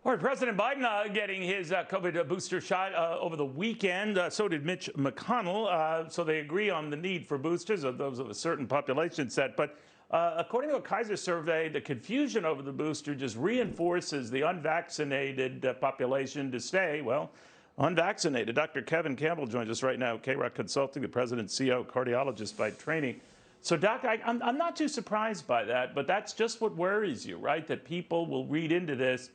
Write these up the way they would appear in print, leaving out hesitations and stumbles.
All right, President Biden getting his COVID booster shot over the weekend. So did Mitch McConnell. So they agree on the need for boosters of those of a certain population set. But according to a Kaiser survey, the confusion over the booster just reinforces the unvaccinated population to stay, well, unvaccinated. Dr. Campbell joins us right now, K-Rock Consulting, the president and CEO, cardiologist by training. So, Doc, I'm not too surprised by that, but that's just what worries you, right? That people will read into this,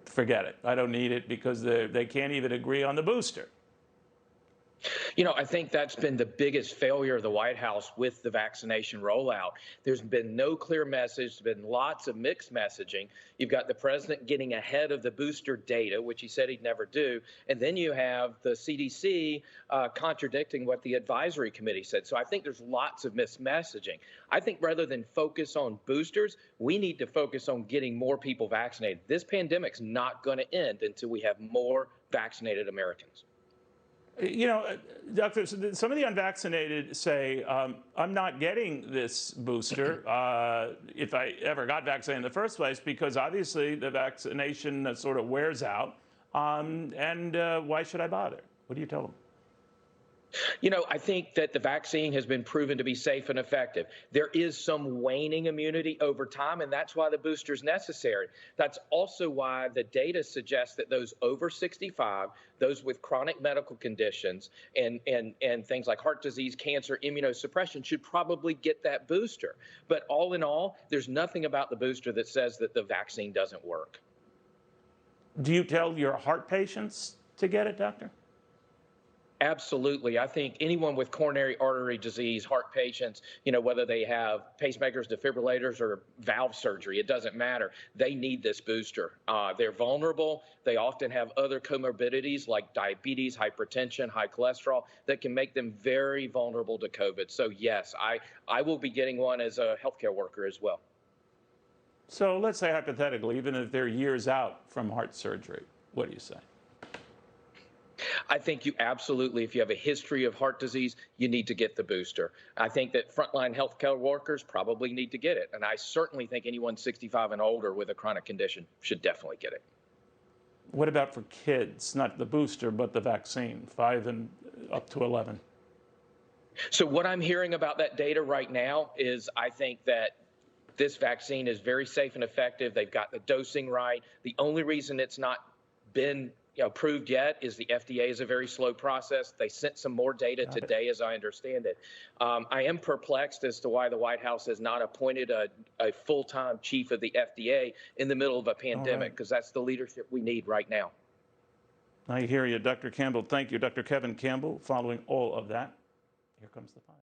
forget it. I don't need it because they can't even agree on the booster. You know, I think that's been the biggest failure of the White House with the vaccination rollout. There's been no clear message. There's been lots of mixed messaging. You've got the president getting ahead of the booster data, which he said he'd never do. And then you have the CDC contradicting what the advisory committee said. So I think there's lots of mixed messaging. I think rather than focus on boosters, we need to focus on getting more people vaccinated. This pandemic's not going to end until we have more vaccinated Americans. You know, Doctor, some of the unvaccinated say, I'm not getting this booster if I ever got vaccinated in the first place, because obviously the vaccination sort of wears out. Why should I bother? What do you tell them? You know, I think that the vaccine has been proven to be safe and effective. There is some waning immunity over time, and that's why the booster is necessary. That's also why the data suggests that those over 65, those with chronic medical conditions and things like heart disease, cancer, immunosuppression should probably get that booster. But all in all, there's nothing about the booster that says that the vaccine doesn't work. Do you tell your heart patients to get it, doctor? Absolutely. I think anyone with coronary artery disease, heart patients, you know, whether they have pacemakers, defibrillators, or valve surgery, it doesn't matter. They need this booster. They're vulnerable. They often have other comorbidities like diabetes, hypertension, high cholesterol that can make them very vulnerable to COVID. So, yes, I will be getting one as a healthcare worker as well. So let's say hypothetically, even if they're years out from heart surgery, what do you say? I think you absolutely, if you have a history of heart disease, you need to get the booster. I think that frontline healthcare workers probably need to get it. And I certainly think anyone 65 and older with a chronic condition should definitely get it. What about for kids? Not the booster, but the vaccine, 5 and up to 11. So what I'm hearing about that data right now is I think that this vaccine is very safe and effective. They've got the dosing right. The only reason it's not been approved yet is the FDA is a very slow process. They sent some more data today, as I understand it. I am perplexed as to why the White House has not appointed a full-time chief of the FDA in the middle of a pandemic, because that's the leadership we need right now. I hear you, Dr. Campbell. Thank you, Dr. Kevin Campbell. Following all of that, here comes the fire.